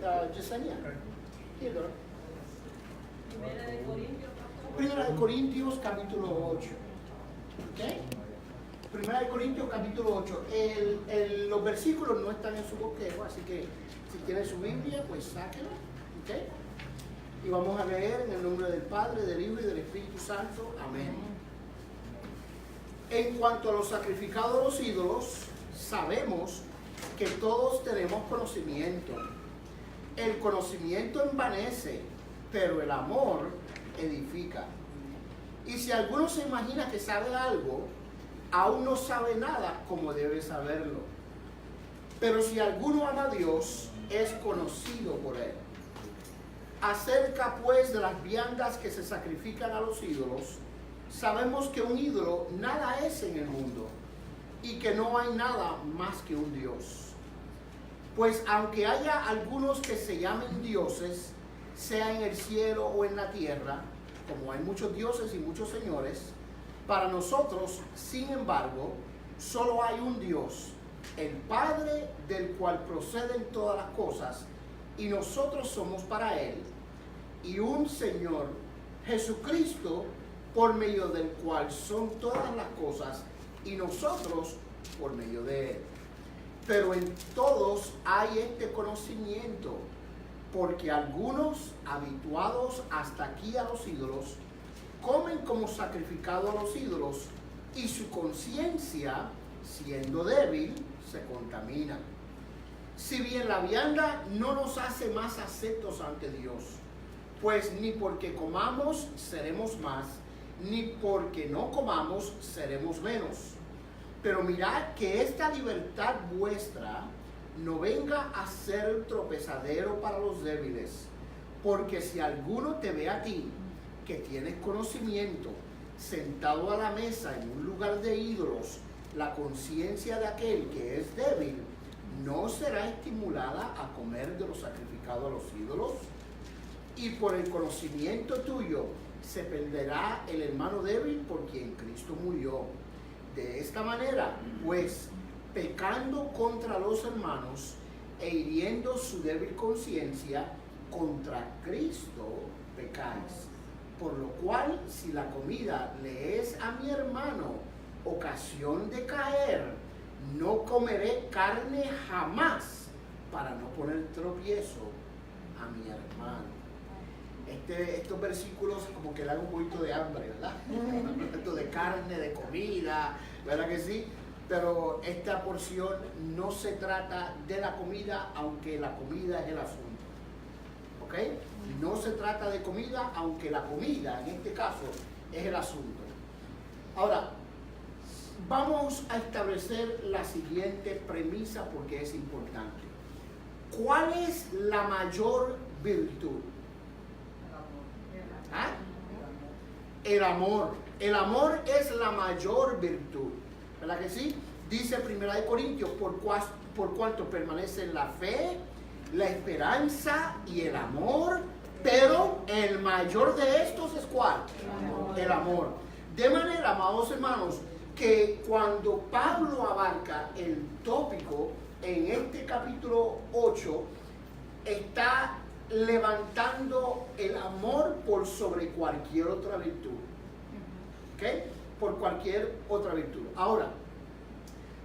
Yesenia. Theodore. Primera de Corintios, Primera de Corintios capítulo 8. ¿Okay? Primera de Corintios capítulo 8. Los versículos no están en su bosquejo, así que si tiene su Biblia, pues sáquela. ¿Okay? Y vamos a leer en el nombre del Padre, del Hijo y del Espíritu Santo. Amén. En cuanto a los sacrificados a los ídolos, sabemos que todos tenemos conocimiento. El conocimiento envanece, pero el amor edifica. Y si alguno se imagina que sabe algo, aún no sabe nada como debe saberlo. Pero si alguno ama a Dios, es conocido por él. Acerca pues de las viandas que se sacrifican a los ídolos, sabemos que un ídolo nada es en el mundo y que no hay nada más que un Dios. Pues aunque haya algunos que se llamen dioses, sea en el cielo o en la tierra, como hay muchos dioses y muchos señores, para nosotros, sin embargo, solo hay un Dios, el Padre, del cual proceden todas las cosas, y nosotros somos para Él, y un Señor, Jesucristo, por medio del cual son todas las cosas, y nosotros por medio de Él. Pero en todos hay este conocimiento, porque algunos, habituados hasta aquí a los ídolos, comen como sacrificado a los ídolos, y su conciencia, siendo débil, se contamina. Si bien la vianda no nos hace más aceptos ante Dios, pues ni porque comamos seremos más, ni porque no comamos seremos menos. Pero mirad que esta libertad vuestra no venga a ser tropezadero para los débiles, porque si alguno te ve a ti, que tienes conocimiento, sentado a la mesa en un lugar de ídolos, la conciencia de aquel que es débil no será estimulada a comer de lo sacrificado a los ídolos. Y por el conocimiento tuyo se perderá el hermano débil por quien Cristo murió. De esta manera, pues, pecando contra los hermanos e hiriendo su débil conciencia, contra Cristo pecáis. Por lo cual, si la comida le es a mi hermano ocasión de caer, no comeré carne jamás para no poner tropiezo a mi hermano. Estos versículos como que le dan un poquito de hambre, ¿verdad? Esto de carne, de comida, ¿verdad que sí? Pero esta porción no se trata de la comida, aunque la comida es el asunto. ¿Ok? No se trata de comida, aunque la comida, en este caso, es el asunto. Ahora, vamos a establecer la siguiente premisa porque es importante. ¿Cuál es la mayor virtud? ¿Ah? El amor. El amor es la mayor virtud. ¿Verdad que sí? Dice 1 de Corintios, por cuanto permanecen la fe, la esperanza y el amor, pero el mayor de estos es ¿cuál? El amor. De manera, amados hermanos, que cuando Pablo abarca el tópico en este capítulo 8, está levantando el amor por sobre cualquier otra virtud. ¿Ok? Por cualquier otra virtud. Ahora,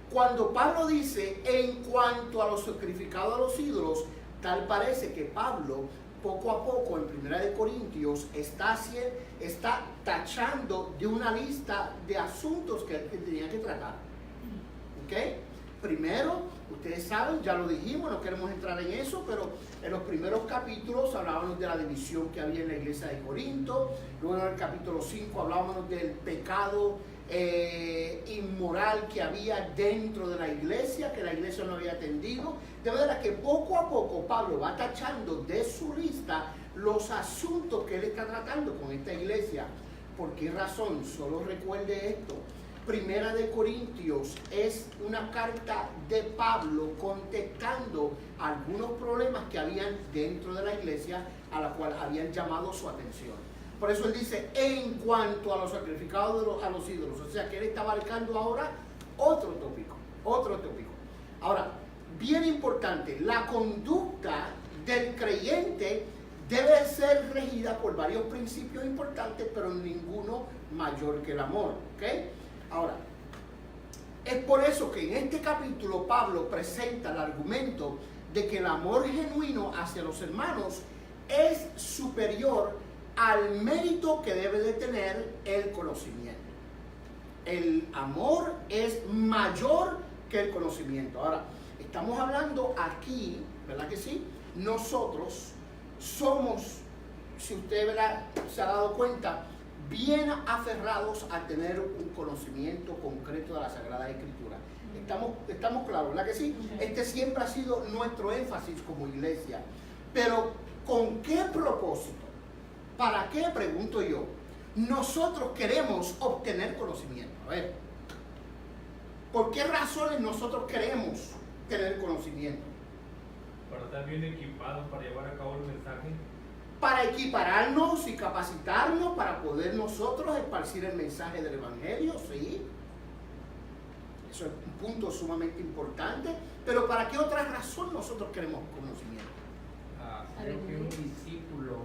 cuando Pablo dice en cuanto a los sacrificados a los ídolos, tal parece que Pablo poco a poco en 1 de Corintios está tachando de una lista de asuntos que tenía que tratar. ¿Ok? Primero, ustedes saben, ya lo dijimos, no queremos entrar en eso, pero en los primeros capítulos hablábamos de la división que había en la iglesia de Corinto. Luego en el capítulo 5 hablábamos del pecado inmoral que había dentro de la iglesia, que la iglesia no había atendido. De manera que poco a poco Pablo va tachando de su lista los asuntos que él está tratando con esta iglesia. ¿Por qué razón? Solo recuerde esto. Primera de Corintios es una carta de Pablo contestando algunos problemas que habían dentro de la iglesia a la cual habían llamado su atención. Por eso él dice, en cuanto a los sacrificados a los ídolos, o sea que él está abarcando ahora otro tópico. Ahora, bien importante, la conducta del creyente debe ser regida por varios principios importantes, pero ninguno mayor que el amor. ¿Okay? Ahora, es por eso que en este capítulo Pablo presenta el argumento de que el amor genuino hacia los hermanos es superior al mérito que debe de tener el conocimiento. El amor es mayor que el conocimiento. Ahora, estamos hablando aquí, ¿verdad que sí? Nosotros somos, si usted, ¿verdad?, se ha dado cuenta, bien aferrados a tener un conocimiento concreto de la Sagrada Escritura. Estamos claros, ¿verdad que sí? Este siempre ha sido nuestro énfasis como iglesia. Pero, ¿con qué propósito? ¿Para qué, pregunto yo, nosotros queremos obtener conocimiento? A ver, ¿por qué razones nosotros queremos tener conocimiento? Para estar bien equipados para llevar a cabo el mensaje. Para equipararnos y capacitarnos para poder nosotros esparcir el mensaje del Evangelio, ¿sí? Eso es un punto sumamente importante. Pero ¿para qué otra razón nosotros queremos conocimiento? Creo que un discípulo,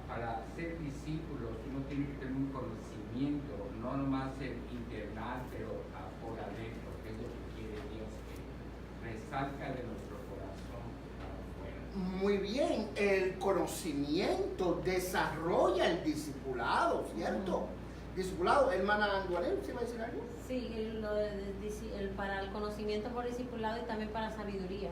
para ser discípulos, uno tiene que tener un conocimiento, no nomás el internar, pero por adentro, que es lo que quiere Dios, que resalta de nuestro corazón para afuera. Muy bien, el conocimiento desarrolla el discipulado, ¿cierto? Discipulado, hermana Anduanel, ¿se va a decir algo? Sí, para el conocimiento por discipulado y también para sabiduría.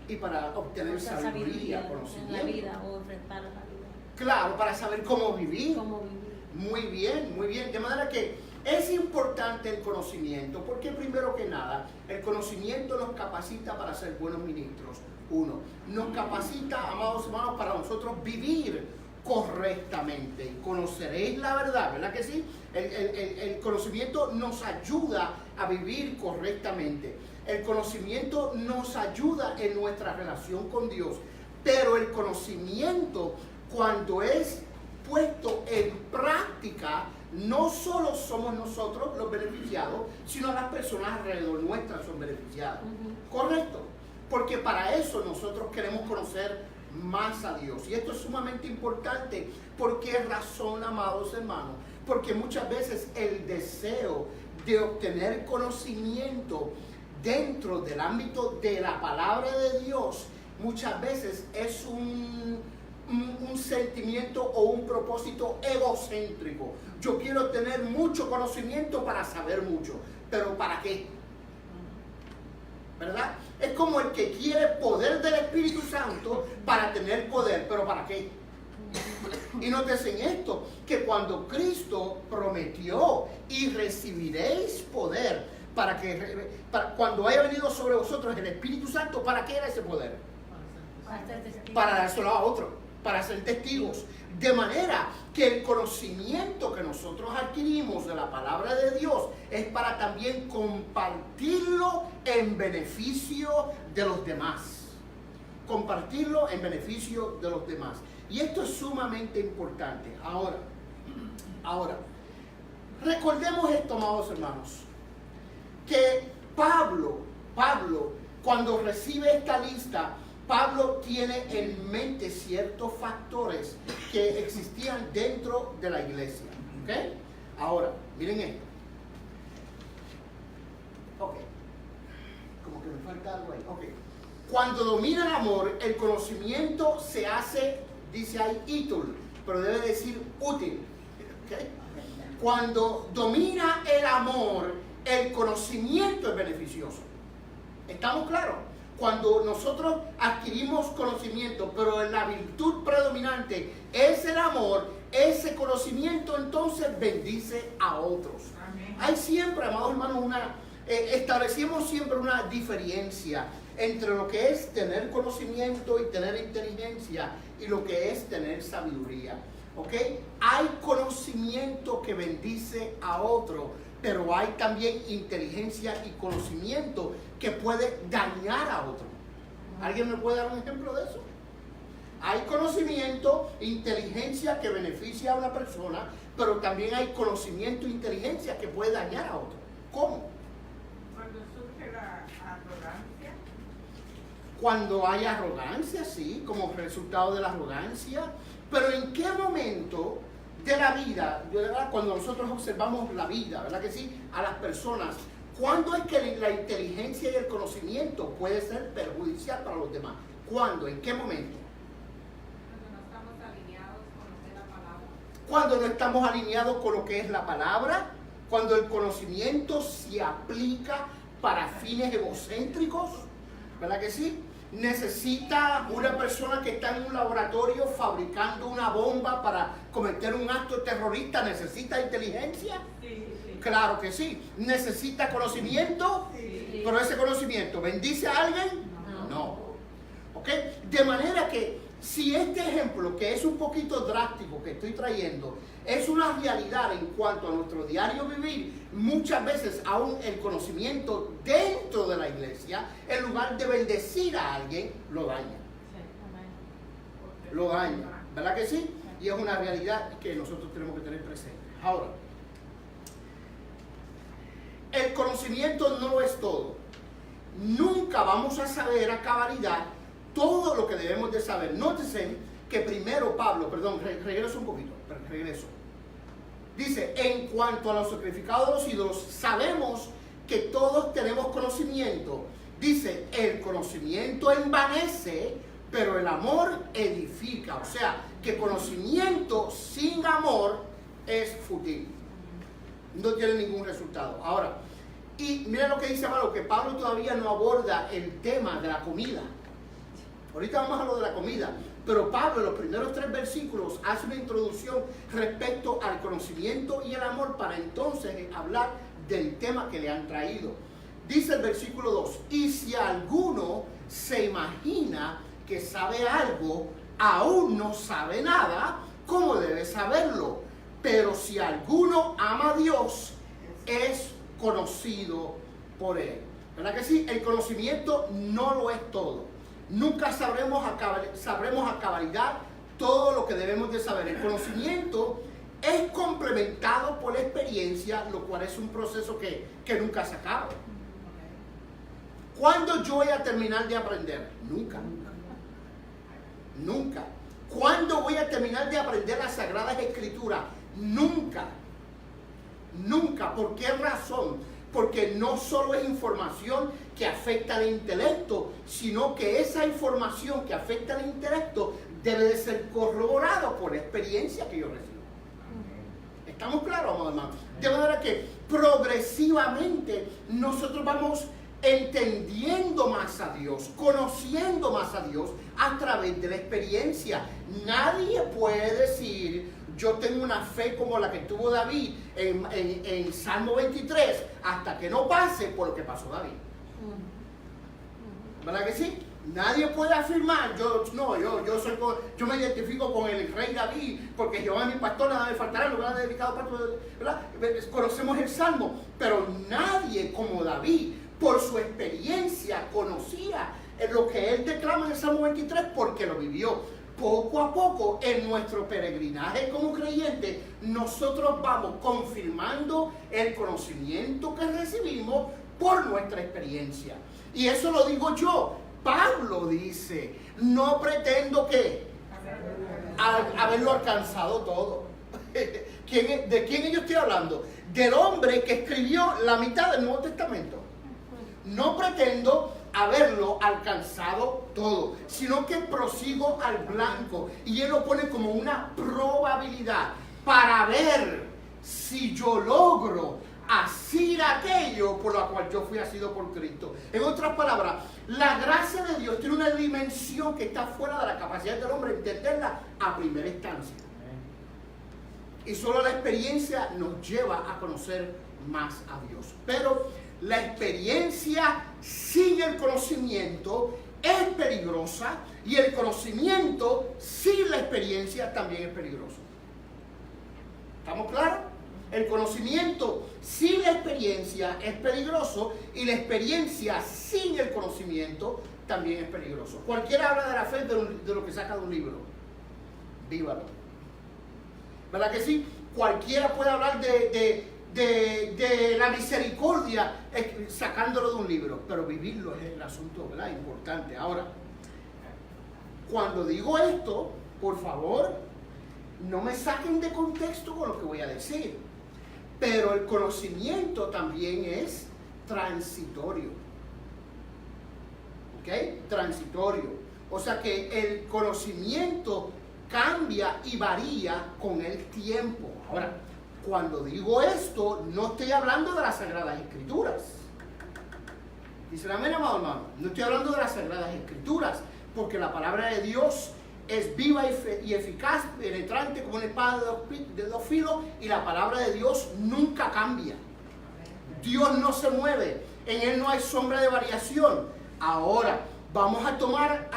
Y para obtener sabiduría, en la vida o enfrentar la vida. Claro, para saber cómo vivir. Cómo vivir. Muy bien, muy bien. De manera que es importante el conocimiento, porque primero que nada, el conocimiento nos capacita para ser buenos ministros. Uno, nos capacita, amados hermanos, para nosotros vivir correctamente. Conoceréis la verdad, ¿verdad que sí? El conocimiento nos ayuda a vivir correctamente. El conocimiento nos ayuda en nuestra relación con Dios. Pero el conocimiento, cuando es puesto en práctica, no solo somos nosotros los beneficiados, sino las personas alrededor nuestras son beneficiadas. ¿Correcto? Porque para eso nosotros queremos conocer más a Dios. Y esto es sumamente importante. ¿Por qué razón, amados hermanos? Porque muchas veces el deseo de obtener conocimiento dentro del ámbito de la palabra de Dios, muchas veces es un sentimiento o un propósito egocéntrico. Yo quiero tener mucho conocimiento para saber mucho, pero ¿para qué? ¿Verdad? Es como el que quiere poder del Espíritu Santo para tener poder, pero ¿para qué? Y noten esto, que cuando Cristo prometió y recibiréis poder para cuando haya venido sobre vosotros el Espíritu Santo, ¿para qué era ese poder? Para dárselo a otro, para ser testigos. De manera que el conocimiento que nosotros adquirimos de la palabra de Dios es para también compartirlo en beneficio de los demás. Compartirlo en beneficio de los demás. Y esto es sumamente importante. Ahora, recordemos esto, amados hermanos, que Pablo, cuando recibe esta lista, Pablo tiene en mente ciertos factores que existían dentro de la iglesia. ¿Ok? Ahora, miren esto. Ok. Como que me falta algo ahí. Ok. Cuando domina el amor, el conocimiento se hace, dice ahí, itul, pero debe decir útil. ¿Ok? Cuando domina el amor, el conocimiento es beneficioso. ¿Estamos claros? Cuando nosotros adquirimos conocimiento, pero la virtud predominante es el amor, ese conocimiento entonces bendice a otros. Amén. Hay siempre, amados hermanos, establecimos siempre una diferencia entre lo que es tener conocimiento y tener inteligencia y lo que es tener sabiduría. ¿Ok? Hay conocimiento que bendice a otro, pero hay también inteligencia y conocimiento que puede dañar a otro. ¿Alguien me puede dar un ejemplo de eso? Hay conocimiento, inteligencia que beneficia a una persona, pero también hay conocimiento e inteligencia que puede dañar a otro. ¿Cómo? Cuando surge la arrogancia. Cuando hay arrogancia, sí, como resultado de la arrogancia. Pero ¿en qué momento de la vida, ¿verdad? Cuando nosotros observamos la vida, ¿verdad que sí? A las personas, ¿cuándo es que la inteligencia y el conocimiento puede ser perjudicial para los demás? ¿Cuándo? ¿En qué momento? Cuando no estamos alineados con lo que es la palabra, cuando el conocimiento se aplica para fines egocéntricos, ¿verdad que sí? Necesita una persona que está en un laboratorio fabricando una bomba para cometer un acto terrorista, ¿necesita inteligencia? Sí. Claro que sí. ¿Necesita conocimiento? Sí. Pero ese conocimiento, ¿bendice a alguien? No. ¿Ok? De manera que si este ejemplo, que es un poquito drástico que estoy trayendo, es una realidad en cuanto a nuestro diario vivir, muchas veces aún el conocimiento dentro de la iglesia, en lugar de bendecir a alguien, lo daña. Lo daña, ¿verdad que sí? Y es una realidad que nosotros tenemos que tener presente. Ahora, el conocimiento no lo es todo. Nunca vamos a saber a cabalidad todo lo que debemos de saber. Nótese que primero Pablo, regreso un poquito, regreso. Dice, en cuanto a los sacrificados de los ídolos, sabemos que todos tenemos conocimiento. Dice, el conocimiento envanece, pero el amor edifica. O sea, que conocimiento sin amor es fútil. No tiene ningún resultado. Ahora, y mira lo que dice Pablo, que Pablo todavía no aborda el tema de la comida. Ahorita vamos a lo de la comida, pero Pablo en los primeros 3 versículos hace una introducción respecto al conocimiento y el amor para entonces hablar del tema que le han traído. Dice el versículo 2, y si alguno se imagina que sabe algo, aún no sabe nada, ¿cómo debe saberlo? Pero si alguno ama a Dios, es conocido por Él. ¿Verdad que sí? El conocimiento no lo es todo. Nunca sabremos a cabalidad todo lo que debemos de saber. El conocimiento es complementado por la experiencia, lo cual es un proceso que nunca se acaba. ¿Cuándo yo voy a terminar de aprender? Nunca. Nunca. ¿Cuándo voy a terminar de aprender las Sagradas Escrituras? Nunca. Nunca. ¿Por qué razón? Porque no solo es información que afecta al intelecto, sino que esa información que afecta al intelecto debe de ser corroborada por la experiencia que yo recibo. ¿Estamos claros, amados hermanos? De manera que progresivamente nosotros vamos entendiendo más a Dios, conociendo más a Dios a través de la experiencia. Nadie puede decir, yo tengo una fe como la que tuvo David en Salmo 23, hasta que no pase por lo que pasó David. ¿Verdad que sí? Nadie puede afirmar, yo me identifico con el rey David, porque Jehová es mi pastor, nada me faltará, lo ha dedicado para todo, ¿verdad? Conocemos el Salmo, pero nadie como David, por su experiencia, conocía lo que él declama en el Salmo 23 porque lo vivió. Poco a poco, en nuestro peregrinaje como creyentes, nosotros vamos confirmando el conocimiento que recibimos por nuestra experiencia. Y eso lo digo yo. Pablo dice, no pretendo que haberlo alcanzado todo. ¿De quién yo estoy hablando? Del hombre que escribió la mitad del Nuevo Testamento. No pretendo haberlo alcanzado todo, sino que prosigo al blanco, y él lo pone como una probabilidad para ver si yo logro asir aquello por lo cual yo fui asido por Cristo. En otras palabras, la gracia de Dios tiene una dimensión que está fuera de la capacidad del hombre entenderla a primera instancia, y solo la experiencia nos lleva a conocer más a Dios. Pero la experiencia sin el conocimiento es peligrosa, y el conocimiento sin la experiencia también es peligroso. ¿Estamos claros? El conocimiento sin la experiencia es peligroso, y la experiencia sin el conocimiento también es peligroso. Cualquiera habla de la fe de lo que saca de un libro. Vívalo. ¿Verdad que sí? Cualquiera puede hablar de la misericordia sacándolo de un libro, pero vivirlo es el asunto, ¿verdad?, importante. Ahora, cuando digo esto, por favor, no me saquen de contexto con lo que voy a decir, pero el conocimiento también es transitorio, ¿ok? Transitorio, o sea que el conocimiento cambia y varía con el tiempo. Ahora, cuando digo esto, no estoy hablando de las Sagradas Escrituras. Dice amén, amado hermano. No estoy hablando de las Sagradas Escrituras, porque la palabra de Dios es viva y eficaz, penetrante como una espada de dos filos, y la palabra de Dios nunca cambia. Dios no se mueve, en Él no hay sombra de variación. Ahora, vamos a tomar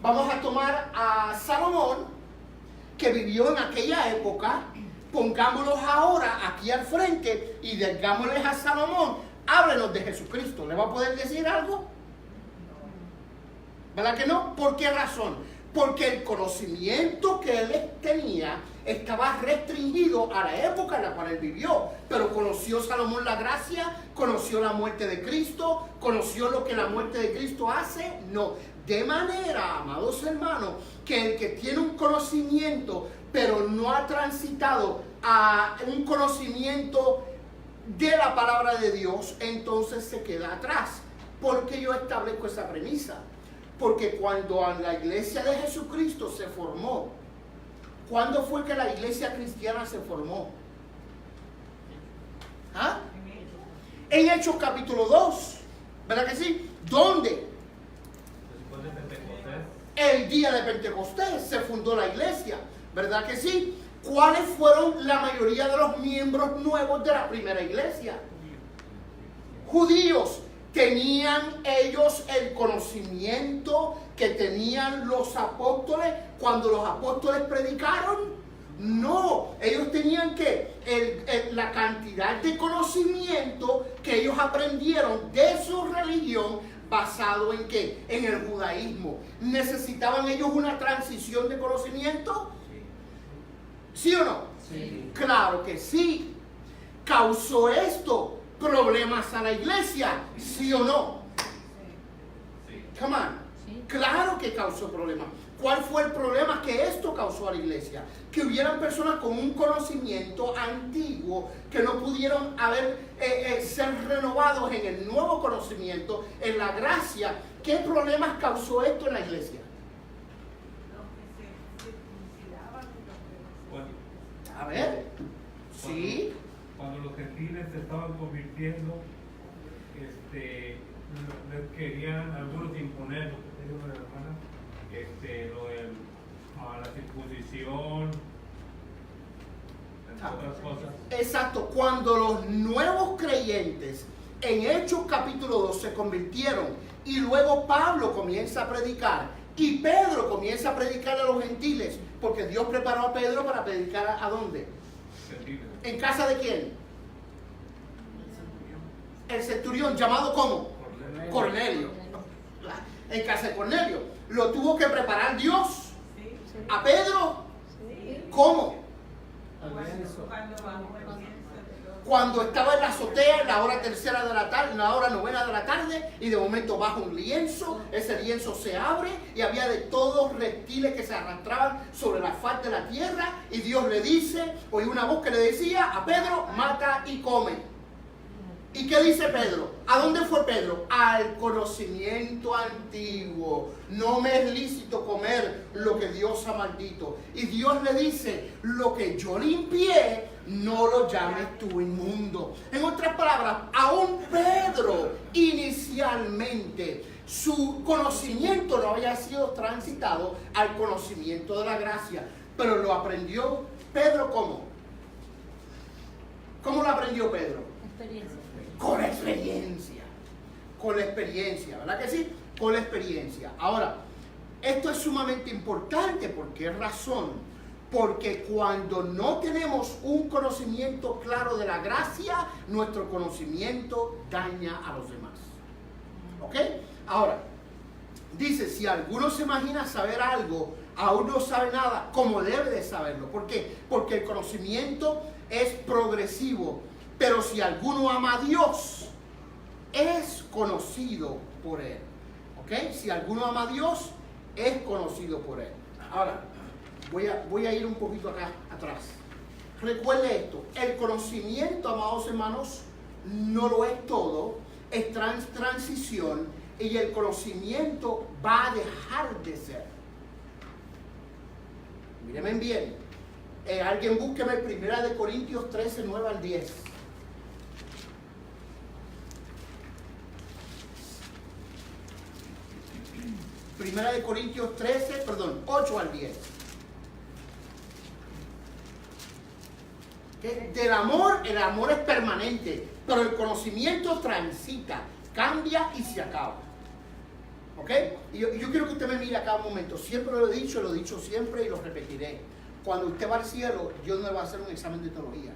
vamos a tomar a Salomón, que vivió en aquella época. Pongámoslos ahora aquí al frente y digámosles a Salomón, háblenos de Jesucristo. ¿Le va a poder decir algo? ¿Verdad que no? ¿Por qué razón? Porque el conocimiento que él tenía estaba restringido a la época en la cual él vivió. Pero conoció Salomón la gracia, conoció la muerte de Cristo, conoció lo que la muerte de Cristo hace. No. De manera, amados hermanos, que el que tiene un conocimiento, pero no ha transitado a un conocimiento de la palabra de Dios, entonces se queda atrás. ¿Por qué yo establezco esa premisa? Porque cuando la iglesia de Jesucristo se formó, ¿cuándo fue que la iglesia cristiana se formó? ¿Ah? En Hechos capítulo 2, ¿verdad que sí? ¿Dónde? Después de Pentecostés. El día de Pentecostés se fundó la iglesia, ¿verdad que sí? ¿Cuáles fueron la mayoría de los miembros nuevos de la primera iglesia? Judíos. ¿Tenían ellos el conocimiento que tenían los apóstoles cuando los apóstoles predicaron? No, ellos tenían la cantidad de conocimiento que ellos aprendieron de su religión, basado en ¿qué? En el judaísmo. ¿Necesitaban ellos una transición de conocimiento? ¿Sí o no? Sí. Claro que sí. ¿Causó esto problemas a la iglesia? ¿Sí o no? Sí. Come on. Sí. Claro que causó problemas. ¿Cuál fue el problema que esto causó a la iglesia? Que hubieran personas con un conocimiento antiguo que no pudieron ser renovados en el nuevo conocimiento, en la gracia. ¿Qué problemas causó esto en la iglesia? Bueno, A ver. Sí. cuando los gentiles se estaban convirtiendo, les querían algunos imponer, lo que dijo la hermana, lo de la circuncisión, entre otras cosas. Exacto, cuando los nuevos creyentes en Hechos capítulo 2 se convirtieron y luego Pablo comienza a predicar y Pedro comienza a predicar a los gentiles, porque Dios preparó a Pedro para predicar ¿a dónde? Gentiles. ¿En casa de quién? El centurión, ¿llamado cómo? Cornelio. En casa de Cornelio. ¿Lo tuvo que preparar Dios? ¿A Pedro? ¿Cómo? Cuando estaba en la azotea en la hora tercera de la tarde, en la hora novena de la tarde, y de momento baja un lienzo, ese lienzo se abre y había de todos reptiles que se arrastraban sobre la faz de la tierra, y Dios le dice, oí una voz que le decía a Pedro, mata y come. ¿Y qué dice Pedro? ¿A dónde fue Pedro? Al conocimiento antiguo. No me es lícito comer lo que Dios ha maldito. Y Dios le dice, lo que yo limpié, no lo llames tú inmundo. En otras palabras, aún Pedro inicialmente su conocimiento no había sido transitado al conocimiento de la gracia. Pero lo aprendió Pedro ¿cómo? ¿Cómo lo aprendió Pedro? Experiencia. Con la experiencia. Con la experiencia, ¿verdad que sí? Con la experiencia. Ahora, esto es sumamente importante. ¿Por qué razón? Porque cuando no tenemos un conocimiento claro de la gracia, nuestro conocimiento daña a los demás. ¿Ok? Ahora, dice, si alguno se imagina saber algo aún no sabe nada como debe de saberlo. ¿Por qué? Porque el conocimiento es progresivo. Pero si alguno ama a Dios, es conocido por Él. ¿Ok? Si alguno ama a Dios, es conocido por Él. Ahora, voy a ir un poquito acá atrás. Recuerde esto, el conocimiento, amados hermanos, no lo es todo, es transición, y el conocimiento va a dejar de ser. Mírenme bien, alguien búsqueme 1 Corintios 13, 9 al 10. Primera de Corintios 8 al 10. Del amor, el amor es permanente, pero el conocimiento transita, cambia y se acaba. ¿Ok? Y yo quiero que usted me mire a cada momento. Siempre lo he dicho siempre y lo repetiré. Cuando usted va al cielo, Dios no le va a hacer un examen de teología.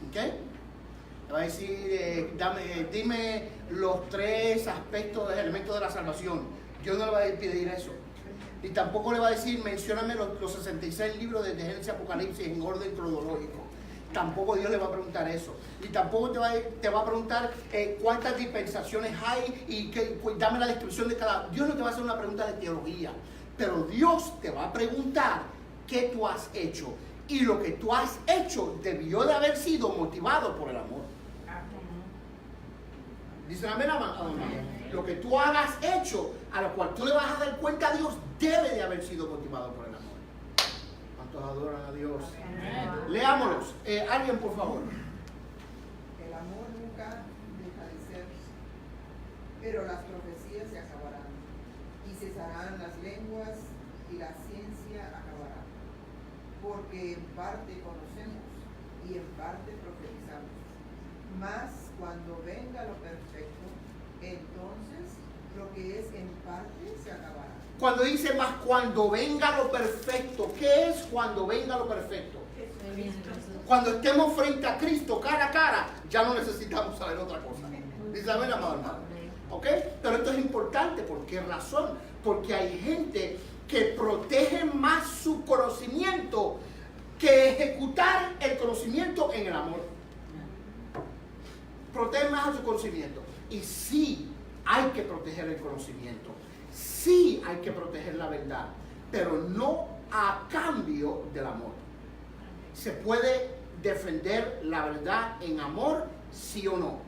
¿Ok? Le va a decir, dime los 3 aspectos, elementos de la salvación. Dios no le va a pedir eso. Y tampoco le va a decir, mencióname los 66 libros de Génesis y Apocalipsis en orden cronológico. Tampoco Dios le va a preguntar eso. Y tampoco te va a preguntar cuántas dispensaciones hay y dame la descripción de cada. Dios no te va a hacer una pregunta de teología. Pero Dios te va a preguntar qué tú has hecho. Y lo que tú has hecho debió de haber sido motivado por el amor. Dicen amén, amado. Lo que tú hagas hecho, a lo cual tú le vas a dar cuenta a Dios, debe de haber sido motivado por el amor. ¿Cuántos adoran a Dios? Amén. Leámoslos. Alguien, por favor. El amor nunca deja de ser, pero las profecías se acabarán, y cesarán las lenguas, y la ciencia acabará. Porque en parte conocemos, y en parte profetizamos. Mas cuando venga lo perfecto, entonces lo que es en parte se acabará. Cuando dice más cuando venga lo perfecto, ¿qué es cuando venga lo perfecto? Cuando estemos frente a Cristo cara a cara, ya no necesitamos saber otra cosa. Dice amén, amado hermano. ¿Ok? Pero esto es importante. ¿Por qué razón? Porque hay gente que protege más su conocimiento que ejecutar el conocimiento en el amor. Protege más a su conocimiento. Y sí, hay que proteger el conocimiento. Sí, hay que proteger la verdad. Pero no a cambio del amor. ¿Se puede defender la verdad en amor? Sí o no.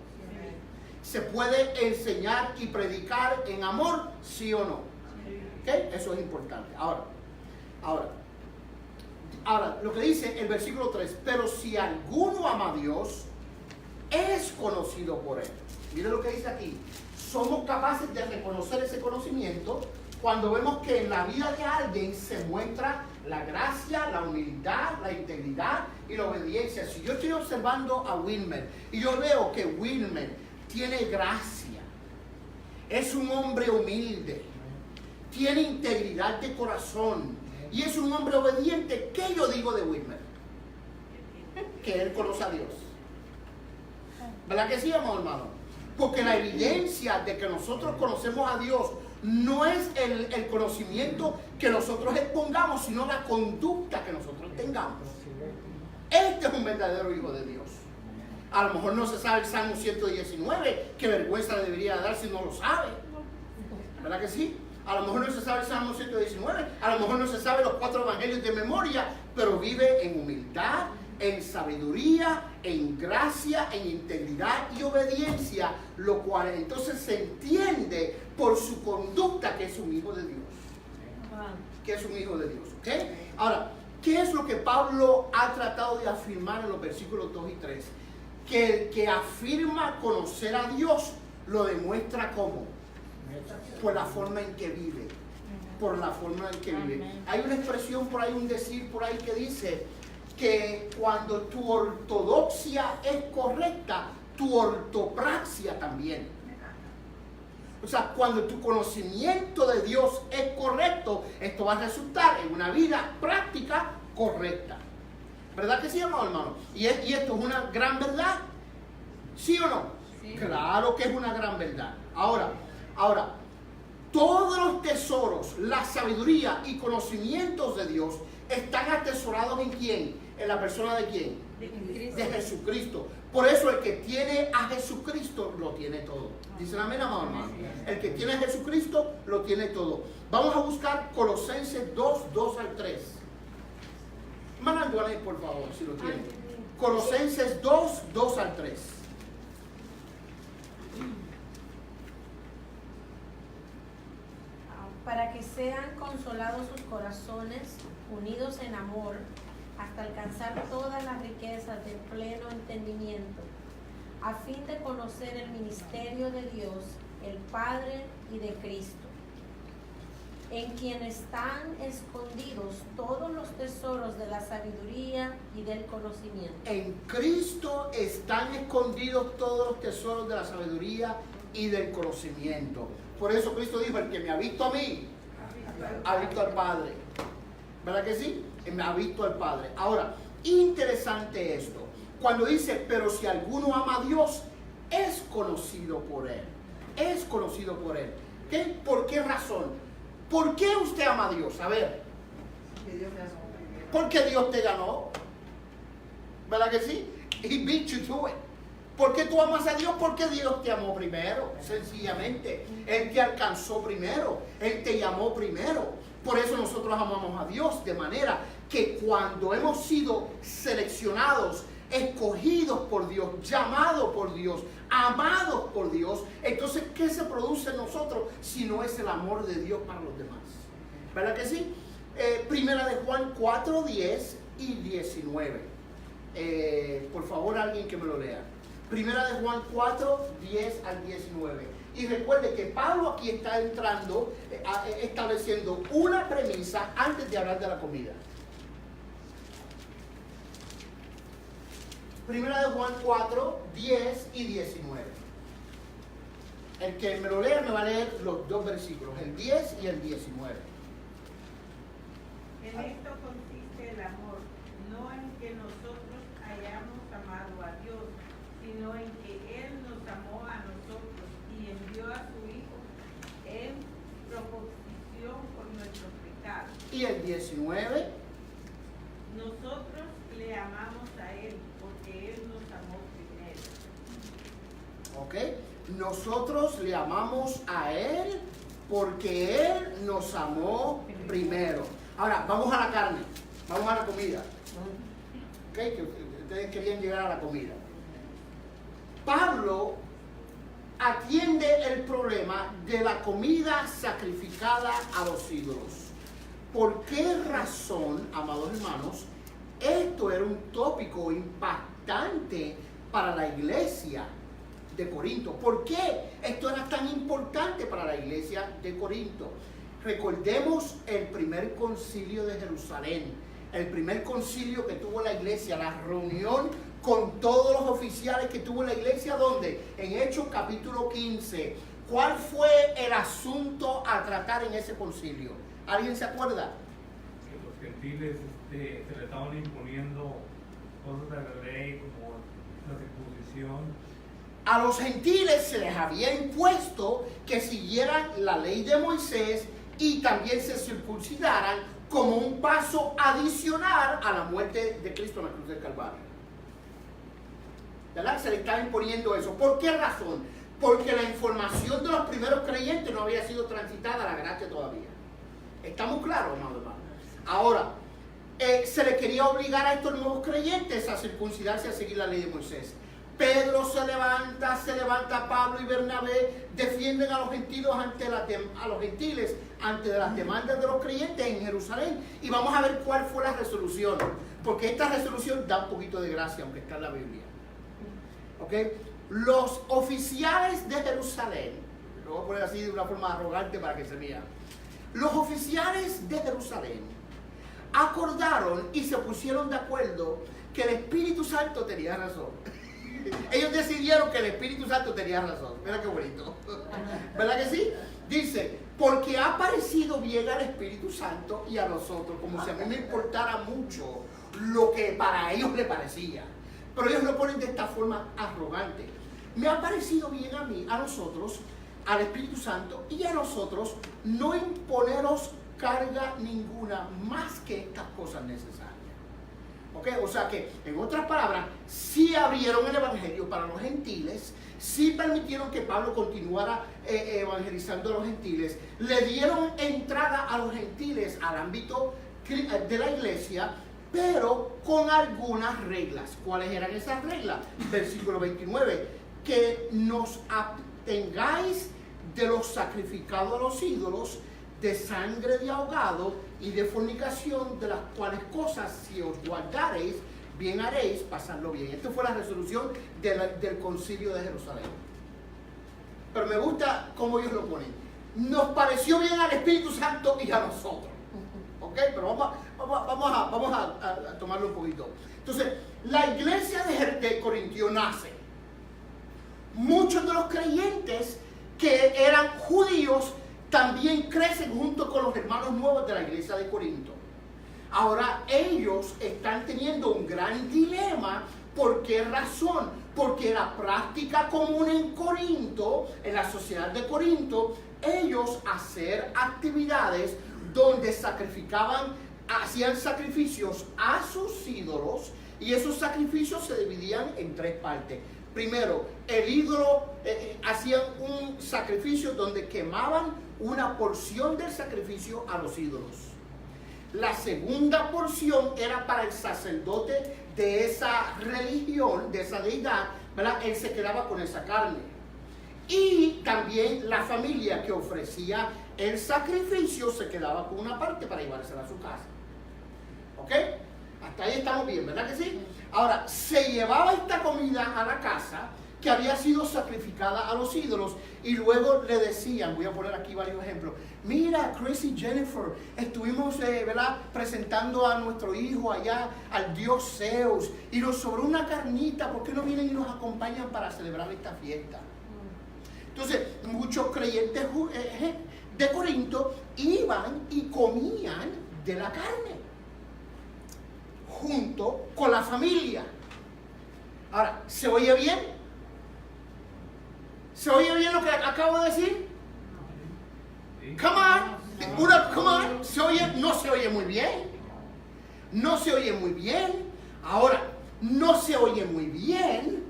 ¿Se puede enseñar y predicar en amor? Sí o no. ¿Okay? Eso es importante. Ahora, lo que dice el versículo 3, pero si alguno ama a Dios, es conocido por Él. Mire lo que dice aquí. Somos capaces de reconocer ese conocimiento cuando vemos que en la vida de alguien se muestra la gracia, la humildad, la integridad y la obediencia. Si yo estoy observando a Wilmer y yo veo que Wilmer tiene gracia, es un hombre humilde, tiene integridad de corazón y es un hombre obediente, ¿qué yo digo de Wilmer? Que él conoce a Dios. ¿Verdad que sí, amado hermano? Porque la evidencia de que nosotros conocemos a Dios no es el conocimiento que nosotros expongamos, sino la conducta que nosotros tengamos. Este es un verdadero hijo de Dios. A lo mejor no se sabe el Salmo 119, qué vergüenza le debería dar si no lo sabe. ¿Verdad que sí? A lo mejor no se sabe el Salmo 119, a lo mejor no se sabe los 4 evangelios de memoria, pero vive en humildad, en sabiduría, en gracia, en integridad y obediencia, lo cual entonces se entiende por su conducta que es un hijo de Dios. Que es un hijo de Dios. ¿Okay? Ahora, ¿qué es lo que Pablo ha tratado de afirmar en los versículos 2 y 3? Que el que afirma conocer a Dios lo demuestra ¿cómo? Por la forma en que vive. Por la forma en que vive. Hay una expresión por ahí, un decir por ahí que dice que cuando tu ortodoxia es correcta, tu ortopraxia también. O sea, cuando tu conocimiento de Dios es correcto, esto va a resultar en una vida práctica correcta. ¿Verdad que sí, hermano? ¿Y esto es una gran verdad? ¿Sí o no? Sí. Claro que es una gran verdad. Ahora, todos los tesoros, la sabiduría y conocimientos de Dios están atesorados ¿en quién? ¿En la persona de quién? De Jesucristo. Por eso el que tiene a Jesucristo lo tiene todo. Dicen amén, amado hermano. El que tiene a Jesucristo lo tiene todo. Vamos a buscar Colosenses 2, 2 al 3. Manando por favor, si lo tienen. Colosenses 2, 2 al 3. Para que sean consolados sus corazones, unidos en amor, hasta alcanzar todas las riquezas de pleno entendimiento, a fin de conocer el ministerio de Dios, el Padre y de Cristo, en quien están escondidos todos los tesoros de la sabiduría y del conocimiento. En Cristo están escondidos todos los tesoros de la sabiduría y del conocimiento. Por eso Cristo dijo, el que me ha visto a mí, ha visto al Padre. ¿Verdad que sí? Me ha visto al Padre. Ahora, interesante esto. Cuando dice, pero si alguno ama a Dios, es conocido por Él. Es conocido por Él. ¿Qué? ¿Por qué razón? ¿Por qué usted ama a Dios? A ver. Que Dios me amó primero. Porque Dios te ganó. ¿Verdad que sí? He beat you to it. ¿Por qué tú amas a Dios? Porque Dios te amó primero, sencillamente. Él te alcanzó primero, Él te llamó primero. Por eso nosotros amamos a Dios, de manera que cuando hemos sido seleccionados, escogidos por Dios, llamados por Dios, amados por Dios, entonces ¿qué se produce en nosotros si no es el amor de Dios para los demás? ¿Verdad que sí? Primera de Juan 4, 10 y 19. Por favor, alguien que me lo lea. Primera de Juan 4, 10 al 19. Y recuerde que Pablo aquí está entrando, estableciendo una premisa antes de hablar de la comida. Primera de Juan 4, 10 y 19. El que me lo lea me va a leer los dos versículos, el 10 y el 19. En esto consiste el amor, no en que nosotros hayamos amado a Dios, sino en que Él nos amó a nosotros y envió a su Hijo en proposición por nuestros pecados. Y el 19. Nosotros le amamos a Él porque Él nos amó primero. ¿Ok? Nosotros le amamos a Él porque Él nos amó primero. Ahora, vamos a la carne, vamos a la comida. ¿Ok? Que ustedes querían llegar a la comida. Pablo atiende el problema de la comida sacrificada a los ídolos. ¿Por qué razón, amados hermanos, esto era un tópico impactante para la iglesia de Corinto? ¿Por qué esto era tan importante para la iglesia de Corinto? Recordemos el primer concilio de Jerusalén, el primer concilio que tuvo la iglesia, la reunión con todos los oficiales que tuvo la iglesia, ¿dónde? En Hechos capítulo 15. ¿Cuál fue el asunto a tratar en ese concilio? ¿Alguien se acuerda? Que los gentiles se le estaban imponiendo cosas de la ley como la circuncisión. A los gentiles se les había impuesto que siguieran la ley de Moisés y también se circuncidaran como un paso adicional a la muerte de Cristo en la cruz del Calvario. ¿Verdad? Se le estaba imponiendo eso. ¿Por qué razón? Porque la información de los primeros creyentes no había sido transitada a la gracia todavía. ¿Estamos claros, amado hermano? Ahora, se le quería obligar a estos nuevos creyentes a circuncidarse, a seguir la ley de Moisés. Pedro se levanta Pablo y Bernabé, defienden a los gentiles ante las demandas de los creyentes en Jerusalén. Y vamos a ver cuál fue la resolución, porque esta resolución da un poquito de gracia, aunque está en la Biblia. ¿Ok? Los oficiales de Jerusalén, lo voy a poner así de una forma arrogante para que se vea. Los oficiales de Jerusalén acordaron y se pusieron de acuerdo que el Espíritu Santo tenía razón. Ellos decidieron que el Espíritu Santo tenía razón. Mira qué bonito. ¿Verdad que sí? Dice, porque ha parecido bien al Espíritu Santo y a nosotros, como si a mí me importara mucho lo que para ellos le parecía. Pero ellos lo ponen de esta forma arrogante. Me ha parecido bien a mí, a nosotros, al Espíritu Santo y a nosotros no imponeros carga ninguna más que estas cosas necesarias. ¿Ok? O sea que, en otras palabras, sí abrieron el evangelio para los gentiles, sí permitieron que Pablo continuara evangelizando a los gentiles, le dieron entrada a los gentiles al ámbito de la iglesia, pero con algunas reglas. ¿Cuáles eran esas reglas? Versículo 29, que nos abstengáis de los sacrificados a los ídolos, de sangre de ahogado y de fornicación, de las cuales cosas si os guardareis, bien haréis pasarlo bien. Esta fue la resolución del concilio de Jerusalén. Pero me gusta cómo ellos lo ponen. Nos pareció bien al Espíritu Santo y a nosotros. ¿Ok? Pero vamos a tomarlo un poquito. Entonces, la iglesia de Corintio nace. Muchos de los creyentes que eran judíos también crecen junto con los hermanos nuevos de la iglesia de Corinto. Ahora ellos están teniendo un gran dilema. ¿Por qué razón? Porque la práctica común en Corinto, en la sociedad de Corinto, ellos hacer actividades donde hacían sacrificios a sus ídolos, y esos sacrificios se dividían en tres partes. Primero, el ídolo, hacían un sacrificio donde quemaban una porción del sacrificio a los ídolos. La segunda porción era para el sacerdote de esa religión, de esa deidad, ¿verdad? Él se quedaba con esa carne. Y también la familia que ofrecía el sacrificio se quedaba con una parte para llevársela a su casa. ¿Ok? Hasta ahí estamos bien, ¿verdad que sí? Ahora, se llevaba esta comida a la casa que había sido sacrificada a los ídolos, y luego le decían, voy a poner aquí varios ejemplos, mira, Chris y Jennifer, estuvimos ¿verdad? presentando a nuestro hijo allá al dios Zeus, y nos sobró una carnita, ¿por qué no vienen y nos acompañan para celebrar esta fiesta? Entonces, muchos creyentes de Corinto iban y comían de la carne junto con la familia. Ahora, ¿se oye bien? ¿Se oye bien lo que acabo de decir? Come on. No se oye muy bien. No se oye muy bien. Ahora, no se oye muy bien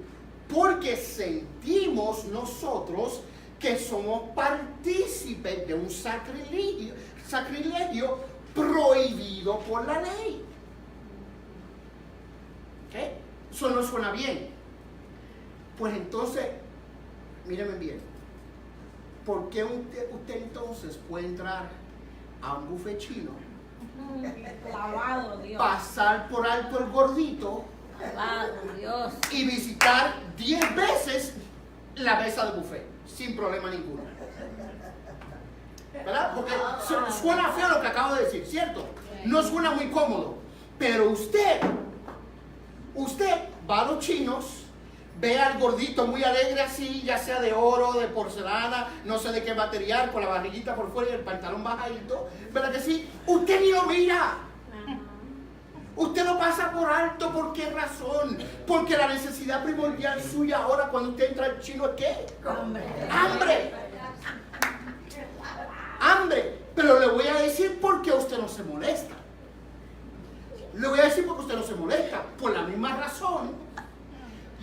porque sentimos nosotros que somos partícipes de un sacrilegio prohibido por la ley. ¿Ok? Eso no suena bien. Pues entonces, mírenme bien, ¿por qué usted entonces puede entrar a un buffet chino, Lavado, Dios. pasar por alto el gordito, Lavado, Dios. y visitar 10 veces la mesa de buffet sin problema ninguno? ¿Verdad? Porque suena feo lo que acabo de decir, ¿cierto? No suena muy cómodo, pero usted va a los chinos, ve al gordito muy alegre así, ya sea de oro, de porcelana, no sé de qué material, con la barriguita por fuera y el pantalón bajadito, ¿verdad que sí? Usted ni lo mira. Usted lo pasa por alto. ¿Por qué razón? Porque la necesidad primordial suya ahora cuando usted entra al chino es ¿qué? Hambre. Pero le voy a decir por qué usted no se molesta. Le voy a decir por qué usted no se molesta. Por la misma razón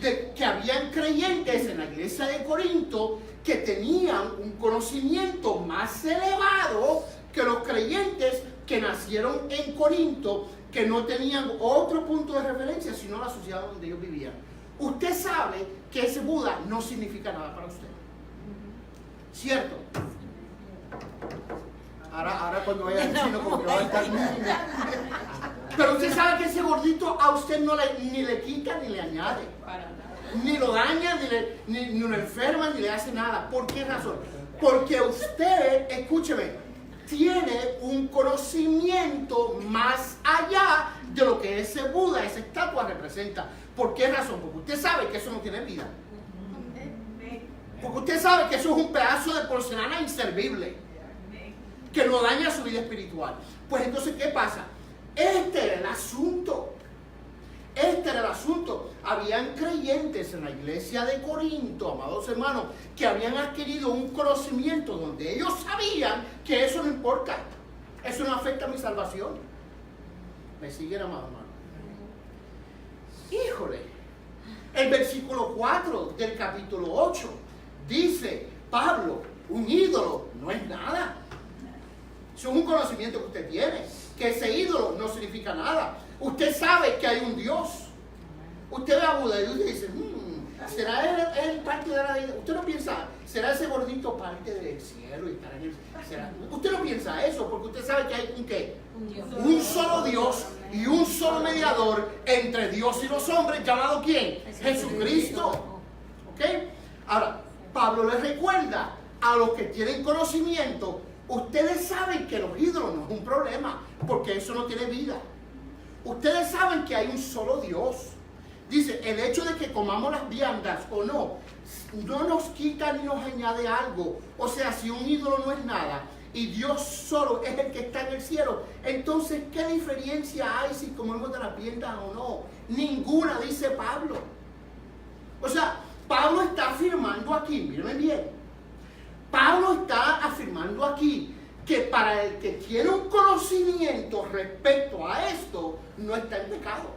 de que habían creyentes en la iglesia de Corinto que tenían un conocimiento más elevado que los creyentes que nacieron en Corinto, que no tenían otro punto de referencia sino la sociedad donde ellos vivían. Usted sabe que ese Buda no significa nada para usted, ¿cierto? Ahora cuando vaya al chino como que va a estar... Pero usted sabe que ese gordito a usted ni le quita ni le añade, ni lo daña, ni lo enferma, ni le hace nada. ¿Por qué razón? Porque usted, escúcheme, tiene un conocimiento más allá de lo que ese Buda, esa estatua representa. ¿Por qué razón? Porque usted sabe que eso no tiene vida. Porque usted sabe que eso es un pedazo de porcelana inservible, que no daña su vida espiritual. Pues entonces, ¿qué pasa? Este era el asunto. Este era el asunto. Habían creyentes en la iglesia de Corinto, amados hermanos, que habían adquirido un conocimiento donde ellos sabían que eso no importa. Eso no afecta a mi salvación. ¿Me siguen, amados hermanos? Híjole. El versículo 4 del capítulo 8 dice, Pablo, un ídolo no es nada. Eso es un conocimiento que usted tiene, que ese ídolo no significa nada. Usted sabe que hay un Dios. Usted ve a Buda y usted dice, ¿será él parte de la vida? Usted no piensa, ¿será ese gordito parte del cielo y estará en el será? Usted no piensa eso, porque usted sabe que hay un ¿qué? Un Dios. Un solo Dios y un solo mediador entre Dios y los hombres, llamado ¿quién? Jesucristo. ¿Ok? Ahora, Pablo les recuerda a los que tienen conocimiento, ustedes saben que los ídolos no es un problema, porque eso no tiene vida. Ustedes saben que hay un solo Dios. Dice, el hecho de que comamos las viandas o no nos quita ni nos añade algo. O sea, si un ídolo no es nada y Dios solo es el que está en el cielo, entonces, ¿qué diferencia hay si comemos de las viandas o no? Ninguna, dice Pablo. O sea, Pablo está afirmando aquí, mírenme bien, Pablo está afirmando aquí que para el que tiene un conocimiento respecto a esto, no está en pecado.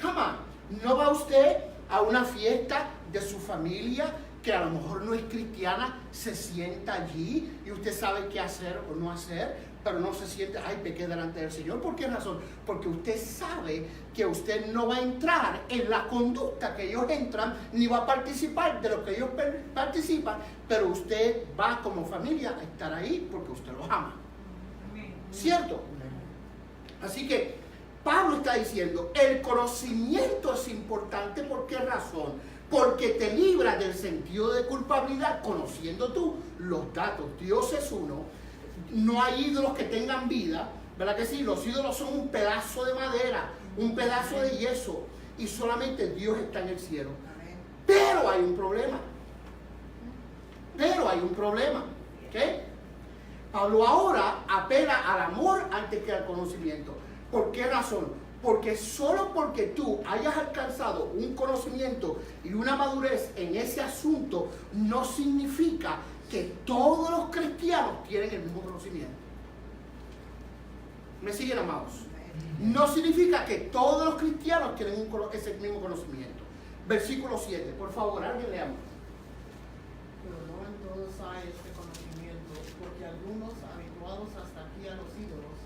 Come on. ¿No va usted a una fiesta de su familia que a lo mejor no es cristiana, se sienta allí y usted sabe qué hacer o no hacer, pero no se siente, ay, pequé delante del Señor? ¿Por qué razón? Porque usted sabe que usted no va a entrar en la conducta que ellos entran, ni va a participar de lo que ellos participan, pero usted va como familia a estar ahí porque usted los ama. ¿Cierto? Así que Pablo está diciendo, el conocimiento es importante. ¿Por qué razón? Porque te libra del sentido de culpabilidad conociendo tú los datos. Dios es uno, no hay ídolos que tengan vida, ¿verdad que sí? Los ídolos son un pedazo de madera, un pedazo de yeso, y solamente Dios está en el cielo. Pero hay un problema. ¿Ok? Pablo ahora apela al amor antes que al conocimiento. ¿Por qué razón? Porque solo porque tú hayas alcanzado un conocimiento y una madurez en ese asunto no significa que todos los cristianos tienen el mismo conocimiento. ¿Me siguen, amados? No significa que todos los cristianos tienen ese mismo conocimiento. Versículo 7, por favor, alguien leamos. Pero no en todos hay este conocimiento, porque algunos, habituados hasta aquí a los ídolos,